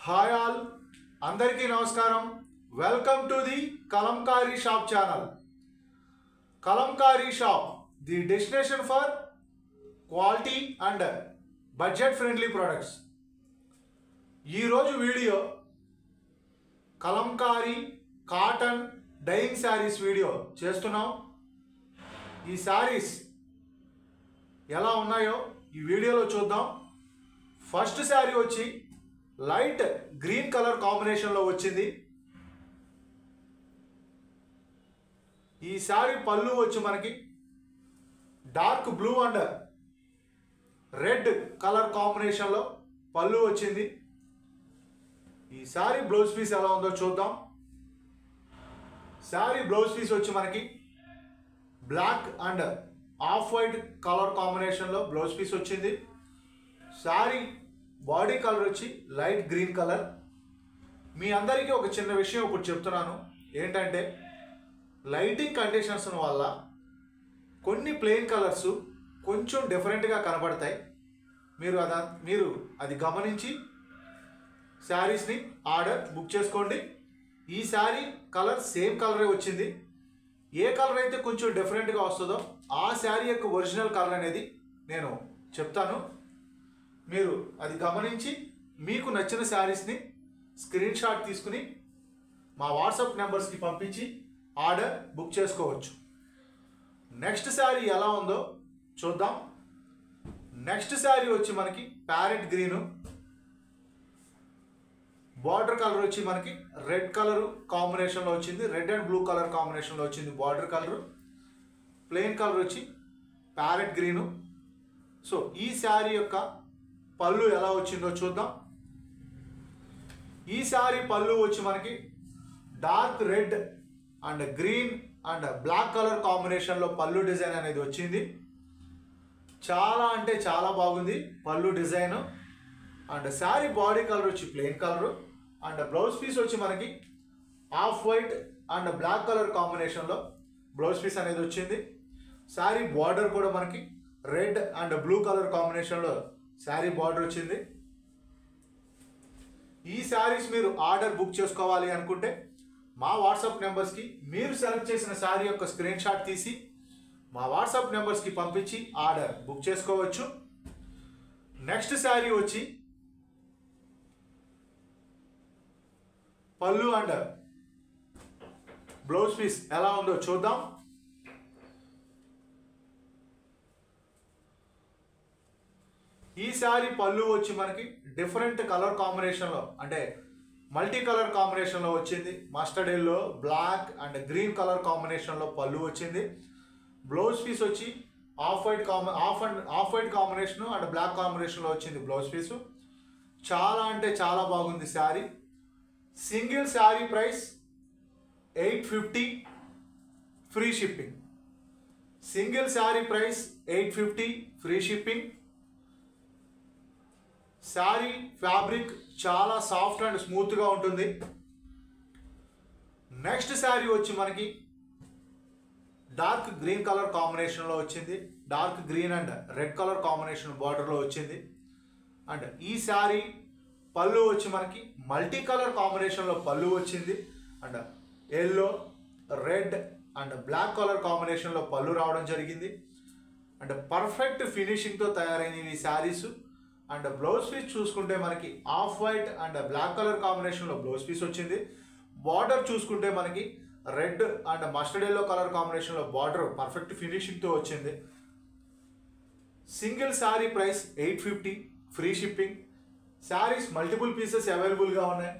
Hi all, అందరికీ నమస్కారం. Welcome to the Kalamkari shop channel. Kalamkari shop, the destination for quality and budget friendly products. ఈరోజు video Kalamkari cotton dyeing sarees video చేస్తున్నాం. ఈ శారీస్ ఎలా ఉన్నాయో ఈ వీడియోలో చూద్దాం. ఫస్ట్ శారీ వచ్చి లైట్ గ్రీన్ కలర్ కాంబినేషన్లో వచ్చింది. ఈ శారీ పళ్ళు వచ్చి మనకి dark blue and red colour కాంబినేషన్లో పళ్ళు వచ్చింది. ఈ శారీ బ్లౌజ్ పీస్ ఎలా ఉందో చూద్దాం. శారీ బ్లౌజ్ పీస్ వచ్చి మనకి black and off white colour కాంబినేషన్లో బ్లౌజ్ పీస్ వచ్చింది. శారీ బాడీ కలర్ వచ్చి లైట్ గ్రీన్ కలర్. మీ అందరికీ ఒక చిన్న విషయం ఇప్పుడు చెప్తున్నాను. ఏంటంటే లైటింగ్ కండిషన్స్ వల్ల కొన్ని ప్లెయిన్ కలర్స్ కొంచెం డిఫరెంట్గా కనబడతాయి. మీరు అది గమనించి శారీస్ని బుక్ చేసుకోండి. ఈ శారీ కలర్ సేమ్ కలరే వచ్చింది. ఏ కలర్ అయితే కొంచెం డిఫరెంట్గా వస్తుందో ఆ శారీ యొక్క ఒరిజినల్ కలర్ అనేది నేను చెప్తాను. మీరు అది గమనించి మీకు నచ్చిన శారీస్ని స్క్రీన్ షాట్ తీసుకుని మా వాట్సాప్ నెంబర్స్కి పంపించి ఆర్డర్ బుక్ చేసుకోవచ్చు. నెక్స్ట్ శారీ ఎలా ఉందో చూద్దాం. నెక్స్ట్ శారీ వచ్చి మనకి ప్యారెట్ గ్రీను, బార్డర్ కలర్ వచ్చి మనకి రెడ్ కలర్ కాంబినేషన్లో వచ్చింది. రెడ్ అండ్ బ్లూ కలర్ కాంబినేషన్లో వచ్చింది బార్డర్ కలరు. ప్లెయిన్ కలర్ వచ్చి ప్యారెట్ గ్రీను. సో ఈ శారీ యొక్క పళ్ళు ఎలా వచ్చిందో చూద్దాం. ఈ శారీ పళ్ళు వచ్చి మనకి dark red and green and black colour కాంబినేషన్లో పళ్ళు డిజైన్ అనేది వచ్చింది. చాలా అంటే చాలా బాగుంది pallu design. And sari body colour వచ్చి plain colour. And blouse piece వచ్చి మనకి off white and black colour కాంబినేషన్లో బ్లౌజ్ పీస్ అనేది వచ్చింది. శారీ బార్డర్ కూడా మనకి రెడ్ అండ్ బ్లూ కలర్ కాంబినేషన్లో శారీ బార్డర్ వచ్చింది. ఈ శారీస్ మీరు ఆర్డర్ బుక్ చేసుకోవాలి అనుకుంటే మా వాట్సాప్ నెంబర్స్కి మీరు సెలెక్ట్ చేసిన శారీ యొక్క స్క్రీన్ షాట్ తీసి మా వాట్సాప్ నెంబర్స్కి పంపించి ఆర్డర్ బుక్ చేసుకోవచ్చు. నెక్స్ట్ శారీ వచ్చి పళ్ళు అండ్ బ్లౌజ్ పీస్ ఎలా ఉందో చూద్దాం. ఈ శారీ పళ్ళు వచ్చి మనకి డిఫరెంట్ కలర్ కాంబినేషన్లో అంటే మల్టీ కలర్ కాంబినేషన్లో వచ్చింది. Mustard yellow, black and green colour కాంబినేషన్లో పళ్ళు వచ్చింది. బ్లౌజ్ పీస్ వచ్చి off white combination and black కాంబినేషన్లో వచ్చింది బ్లౌజ్ పీసు. చాలా అంటే చాలా బాగుంది saree. Single saree price 850 free shipping. Single saree price 850 free shipping. Saree fabric చాలా సాఫ్ట్ అండ్ స్మూత్గా ఉంటుంది. నెక్స్ట్ శారీ వచ్చి మనకి డార్క్ గ్రీన్ కలర్ కాంబినేషన్లో వచ్చింది. Dark green and red colour combination బార్డర్లో వచ్చింది. అండ్ ఈ శారీ పళ్ళు వచ్చి మనకి మల్టీ కలర్ కాంబినేషన్లో పళ్ళు వచ్చింది. And yellow, red and black colour కాంబినేషన్లో పళ్ళు రావడం జరిగింది. అండ్ పర్ఫెక్ట్ ఫినిషింగ్తో తయారైనవి ఈ శారీస్. అండ్ బ్లౌజ్ పీస్ చూసుకుంటే మనకి off white and black colour కాంబినేషన్లో బ్లౌజ్ పీస్ వచ్చింది. బార్డర్ చూసుకుంటే మనకి red and mustard yellow colour కాంబినేషన్లో బార్డర్ పర్ఫెక్ట్ ఫినిషింగ్తో వచ్చింది. Single saree price 850 free shipping. Sarees multiple pieces అవైలబుల్గా ఉన్నాయి.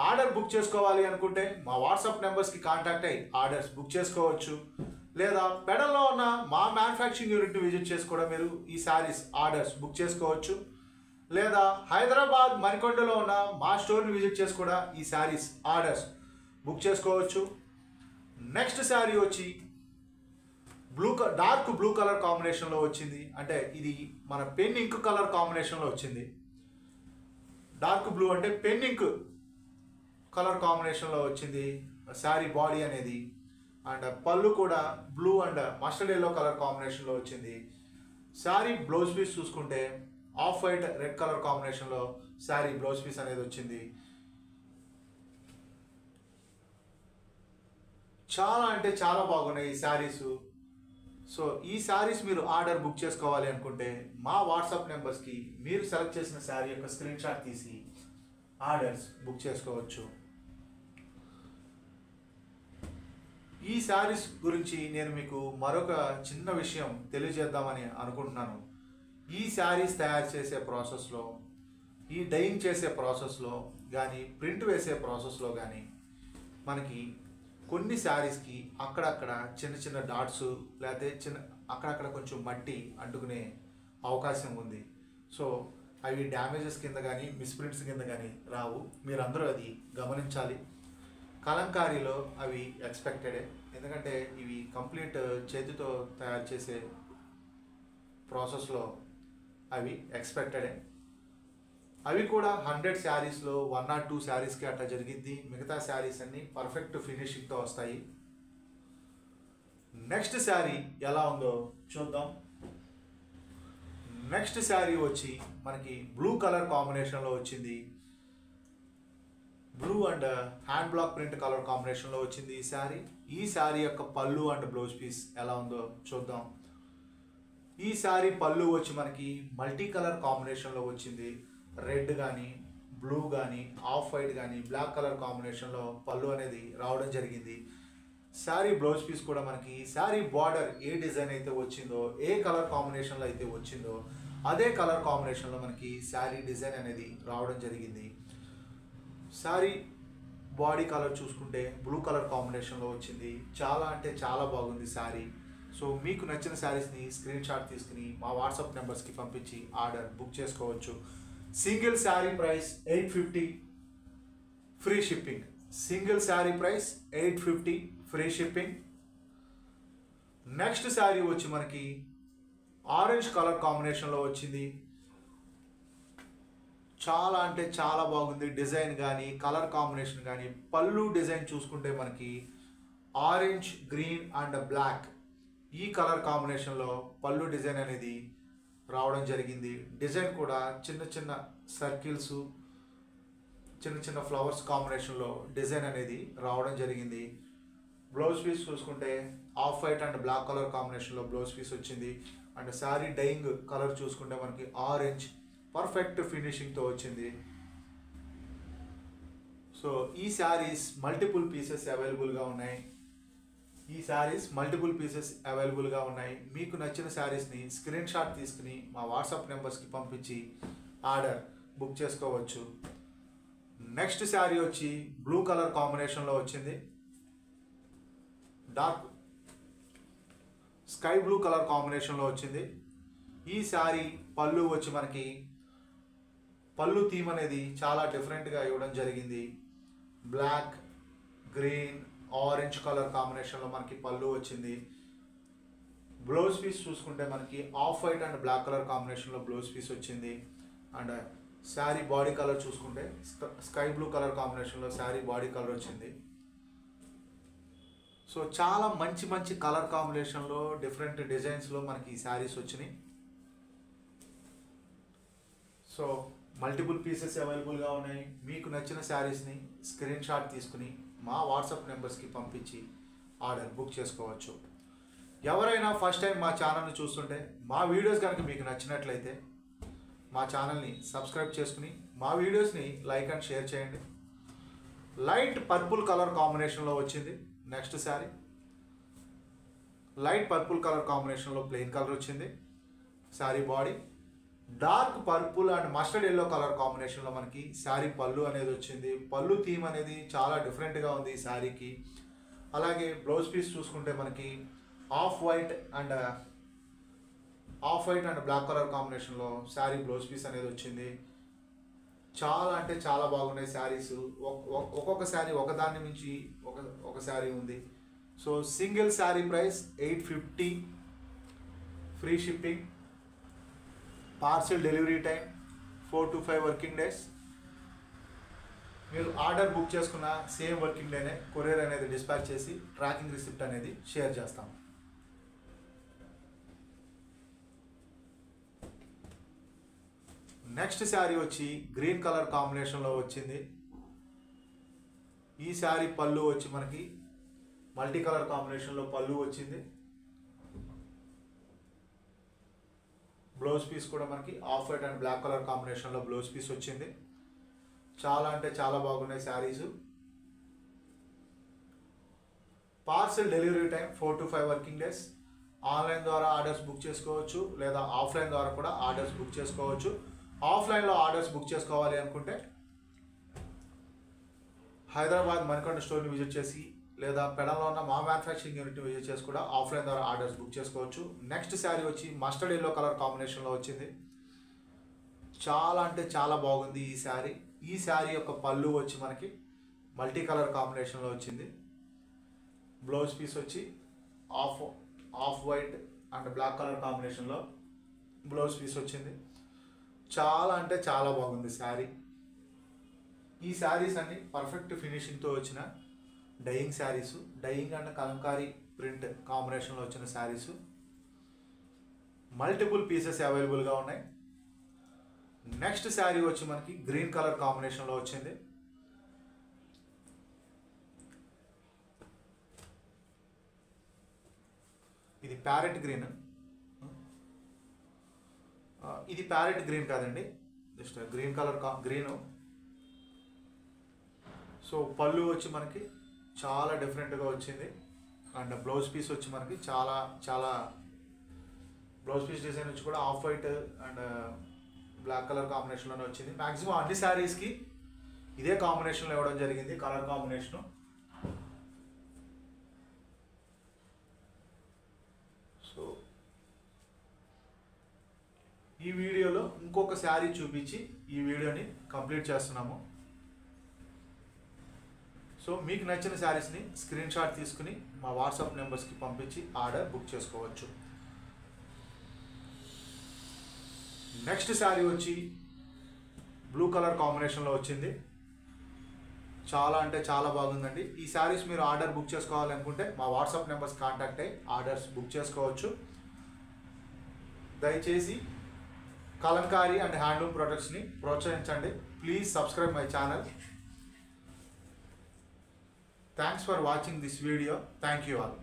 ఆర్డర్ బుక్ చేసుకోవాలి అనుకుంటే మా వాట్సాప్ నెంబర్స్కి కాంటాక్ట్ అయ్యి ఆర్డర్స్ బుక్ చేసుకోవచ్చు. లేదా పెడల్లో ఉన్న మా మ్యానుఫ్యాక్చరింగ్ యూనిట్ని విజిట్ చేసి కూడా మీరు ఈ శారీస్ ఆర్డర్స్ బుక్ చేసుకోవచ్చు. లేదా హైదరాబాద్ మణికొండలో ఉన్న మా స్టోర్ని విజిట్ చేసి కూడా ఈ శారీస్ ఆర్డర్స్ బుక్ చేసుకోవచ్చు. నెక్స్ట్ శారీ వచ్చి డార్క్ బ్లూ కలర్ కాంబినేషన్లో వచ్చింది. అంటే ఇది మన పెన్ ఇంక్ కలర్ కాంబినేషన్లో వచ్చింది. డార్క్ బ్లూ అంటే పెన్ ఇంక్ కలర్ కాంబినేషన్లో వచ్చింది శారీ బాడీ అనేది. అండ్ పళ్ళు కూడా blue and mustard yellow colour కాంబినేషన్లో వచ్చింది. శారీ బ్లౌజ్ పీస్ చూసుకుంటే ఆఫ్ వైట్ రెడ్ కలర్ కాంబినేషన్లో శారీ బ్లౌజ్ పీస్ అనేది వచ్చింది. చాలా అంటే చాలా బాగున్నాయి ఈ శారీస్. సో ఈ శారీస్ మీరు ఆర్డర్ బుక్ చేసుకోవాలి అనుకుంటే మా వాట్సాప్ నెంబర్స్కి మీరు సెలెక్ట్ చేసిన శారీ యొక్క స్క్రీన్ షాట్ తీసి ఆర్డర్స్ బుక్ చేసుకోవచ్చు. ఈ శారీస్ గురించి నేను మీకు మరొక చిన్న విషయం తెలియజేద్దామని అనుకుంటున్నాను. ఈ శారీస్ తయారు చేసే ప్రాసెస్లో, ఈ డైయింగ్ చేసే ప్రాసెస్లో కానీ, ప్రింట్ వేసే ప్రాసెస్లో కానీ మనకి కొన్ని శారీస్కి అక్కడక్కడ చిన్న చిన్న డాట్స్ లేకపోతే అక్కడక్కడ కొంచెం మట్టి అంటుకునే అవకాశం ఉంది. సో అవి డ్యామేజెస్ కింద కానీ మిస్ప్రింట్స్ కింద కానీ రావు. మీరందరూ అది గమనించాలి. కలంకారీలో అవి ఎక్స్పెక్టెడే, ఎందుకంటే ఇవి కంప్లీట్ చేతితో తయారు చేసే ప్రాసెస్లో అవి ఎక్స్పెక్టెడే. అవి కూడా 100 శారీస్లో 1 or 2 శారీస్కి అట్లా జరిగింది. మిగతా శారీస్ అన్నీ పర్ఫెక్ట్ ఫినిషింగ్తో వస్తాయి. నెక్స్ట్ శారీ ఎలా ఉందో చూద్దాం. నెక్స్ట్ శారీ వచ్చి మనకి బ్లూ కలర్ కాంబినేషన్లో వచ్చింది. Blue and hand black print colour కాంబినేషన్లో వచ్చింది ఈ శారీ. ఈ శారీ యొక్క పళ్ళు అండ్ బ్లౌజ్ పీస్ ఎలా ఉందో చూద్దాం. ఈ శారీ పళ్ళు వచ్చి మనకి మల్టీ కలర్ కాంబినేషన్లో వచ్చింది. రెడ్ కానీ, బ్లూ కానీ, ఆఫ్ వైట్ కానీ, బ్లాక్ కలర్ కాంబినేషన్లో పళ్ళు అనేది రావడం జరిగింది. శారీ బ్లౌజ్ పీస్ కూడా మనకి శారీ బార్డర్ ఏ డిజైన్ అయితే వచ్చిందో, ఏ కలర్ కాంబినేషన్లో అయితే వచ్చిందో అదే కలర్ కాంబినేషన్లో మనకి శారీ డిజైన్ అనేది రావడం జరిగింది. శారీ బాడీ కలర్ చూసుకుంటే బ్లూ కలర్ కాంబినేషన్లో వచ్చింది. చాలా అంటే చాలా బాగుంది శారీ. సో మీకు నచ్చిన శారీస్ని స్క్రీన్ షాట్ తీసుకుని మా వాట్సాప్ నెంబర్స్కి పంపించి ఆర్డర్ బుక్ చేసుకోవచ్చు. Single saree price 850 free shipping. Single saree price 850 free shipping. Next sari వచ్చి మనకి ఆరెంజ్ కలర్ కాంబినేషన్లో వచ్చింది. చాలా అంటే చాలా బాగుంది. డిజైన్ కానీ, కలర్ కాంబినేషన్ కానీ, పళ్ళు డిజైన్ చూసుకుంటే మనకి ఆరెంజ్, గ్రీన్ అండ్ బ్లాక్ ఈ కలర్ కాంబినేషన్లో పళ్ళు డిజైన్ అనేది రావడం జరిగింది. డిజైన్ కూడా చిన్న చిన్న సర్కిల్స్, చిన్న చిన్న ఫ్లవర్స్ కాంబినేషన్లో డిజైన్ అనేది రావడం జరిగింది. బ్లౌజ్ పీస్ చూసుకుంటే off white and black colour కాంబినేషన్లో బ్లౌజ్ పీస్ వచ్చింది. అండ్ శారీ డైయింగ్ కలర్ చూసుకుంటే మనకి ఆరెంజ్ పర్ఫెక్ట్ ఫినిషింగ్తో వచ్చింది. సో ఈ శారీస్ మల్టిపుల్ పీసెస్ అవైలబుల్గా ఉన్నాయి. మీకు నచ్చిన శారీస్ని స్క్రీన్ షాట్ తీసుకుని మా వాట్సాప్ నెంబర్స్కి పంపించి ఆర్డర్ బుక్ చేసుకోవచ్చు. నెక్స్ట్ శారీ వచ్చి బ్లూ కలర్ కాంబినేషన్లో వచ్చింది. డార్క్ స్కై బ్లూ కలర్ కాంబినేషన్లో వచ్చింది. ఈ శారీ పళ్ళు వచ్చి మనకి పళ్ళు థీమ్ అనేది చాలా డిఫరెంట్గా ఇవ్వడం జరిగింది. బ్లాక్, గ్రీన్, ఆరెంజ్ కలర్ కాంబినేషన్లో మనకి పళ్ళు వచ్చింది. బ్లౌజ్ పీస్ చూసుకుంటే మనకి off white and black colour కాంబినేషన్లో బ్లౌజ్ పీస్ వచ్చింది. అండ్ శారీ బాడీ కలర్ చూసుకుంటే స్కై బ్లూ కలర్ కాంబినేషన్లో శారీ బాడీ కలర్ వచ్చింది. సో చాలా మంచి మంచి కలర్ కాంబినేషన్లో డిఫరెంట్ డిజైన్స్లో మనకి ఈ శారీస్ వచ్చినాయి. సో మల్టిపుల్ పీసెస్ అవైలబుల్గా ఉన్నాయి. మీకు నచ్చిన శారీస్ని స్క్రీన్ షాట్ తీసుకుని మా వాట్సాప్ నెంబర్స్కి పంపించి ఆర్డర్ బుక్ చేసుకోవచ్చు. ఎవరైనా ఫస్ట్ టైం మా ఛానల్ని చూస్తుంటే మా వీడియోస్ కనుక మీకు నచ్చినట్లయితే మా ఛానల్ని సబ్స్క్రైబ్ చేసుకుని మా వీడియోస్ని లైక్ అండ్ షేర్ చేయండి. లైట్ పర్పుల్ కలర్ కాంబినేషన్లో వచ్చింది. Next sari light purple colour కాంబినేషన్లో ప్లెయిన్ కలర్ వచ్చింది. Saree body dark purple and mustard yellow colour కాంబినేషన్లో మనకి శారీ పళ్ళు అనేది వచ్చింది. పళ్ళు థీమ్ అనేది చాలా డిఫరెంట్గా ఉంది ఈ శారీకి. అలాగే బ్లౌజ్ పీస్ చూసుకుంటే మనకి off white and black colour కాంబినేషన్లో శారీ బ్లౌజ్ పీస్ అనేది వచ్చింది. చాలా అంటే చాలా బాగున్నాయి శారీస్. ఒక్కొక్క శారీ ఒకదాని నుంచి ఒక శారీ ఉంది. So single saree price 850 free shipping. Parcel delivery time 4 to 5 working days. మీరు ఆర్డర్ బుక్ చేసుకున్న సేమ్ వర్కింగ్ డేనే కొరియర్ అనేది డిస్పాచ్ చేసి ట్రాకింగ్ రిసిప్ట్ అనేది షేర్ చేస్తాం. నెక్స్ట్ శారీ వచ్చి గ్రీన్ కలర్ కాంబినేషన్లో వచ్చింది. ఈ శారీ పళ్ళు వచ్చి మనకి మల్టీ కలర్ కాంబినేషన్లో పళ్ళు వచ్చింది. బ్లౌజ్ పీస్ కూడా మనకి off white and black colour కాంబినేషన్లో బ్లౌజ్ పీస్ వచ్చింది. చాలా అంటే చాలా బాగున్నాయి sarees. Parcel delivery time 4 to 5 working days. Online ద్వారా ఆర్డర్స్ బుక్ చేసుకోవచ్చు, లేదా ఆఫ్లైన్ ద్వారా కూడా ఆర్డర్స్ బుక్ చేసుకోవచ్చు. ఆఫ్లైన్లో ఆర్డర్స్ బుక్ చేసుకోవాలి అనుకుంటే హైదరాబాద్ మణికొండ స్టోర్ని విజిట్ చేసి, లేదా పెడలో ఉన్న మా మ్యానుఫ్యాక్చరింగ్ యూనిట్ని విజిట్ చేసి కూడా ఆఫ్లైన్ ద్వారా ఆర్డర్స్ బుక్ చేసుకోవచ్చు. నెక్స్ట్ శారీ వచ్చి మస్టర్డ్ ఎల్లో కలర్ కాంబినేషన్లో వచ్చింది. చాలా అంటే చాలా బాగుంది ఈ శారీ. ఈ శారీ యొక్క పళ్ళు వచ్చి మనకి మల్టీ కలర్ కాంబినేషన్లో వచ్చింది. బ్లౌజ్ పీస్ వచ్చి off white and black colour కాంబినేషన్లో బ్లౌజ్ పీస్ వచ్చింది. చాలా అంటే చాలా బాగుంది శారీ. ఈ శారీస్ అన్ని పర్ఫెక్ట్ ఫినిషింగ్తో వచ్చిన dyeing sarees, dyeing and Kalamkari print కాంబినేషన్లో వచ్చిన శారీస్. మల్టిపుల్ పీసెస్ అవైలబుల్గా ఉన్నాయి. నెక్స్ట్ శారీ వచ్చి మనకి గ్రీన్ కలర్ కాంబినేషన్లో వచ్చింది. ఇది ప్యారెట్ గ్రీన్. ఇది ప్యారెట్ గ్రీన్ కాదండి, just green colour green. So పళ్ళు వచ్చి మనకి చాలా డిఫరెంట్గా వచ్చింది. అండ్ బ్లౌజ్ పీస్ వచ్చి మనకి చాలా బ్లౌజ్ పీస్ డిజైన్ వచ్చి కూడా off white and black colour కాంబినేషన్లోనే వచ్చింది. మ్యాక్సిమం అన్ని శారీస్కి ఇదే కాంబినేషన్లో ఇవ్వడం జరిగింది, కలర్ కాంబినేషను. సో ఈ వీడియోలో ఇంకొక శారీ చూపించి ఈ వీడియోని కంప్లీట్ చేస్తున్నాము. సో మీకు నచ్చిన శారీస్ని స్క్రీన్ షాట్ తీసుకుని మా వాట్సాప్ నెంబర్స్కి పంపించి ఆర్డర్ బుక్ చేసుకోవచ్చు. నెక్స్ట్ శారీ వచ్చి బ్లూ కలర్ కాంబినేషన్లో వచ్చింది. చాలా అంటే చాలా బాగుందండి. ఈ శారీస్ మీరు ఆర్డర్ బుక్ చేసుకోవాలనుకుంటే మా వాట్సాప్ నెంబర్స్ కాంటాక్ట్ అయ్యి ఆర్డర్స్ బుక్ చేసుకోవచ్చు. దయచేసి కలంకారీ అండ్ హ్యాండ్లూమ్ ప్రొడక్ట్స్ని ప్రోత్సహించండి. Please subscribe my channel. Thanks for watching this video. Thank you all.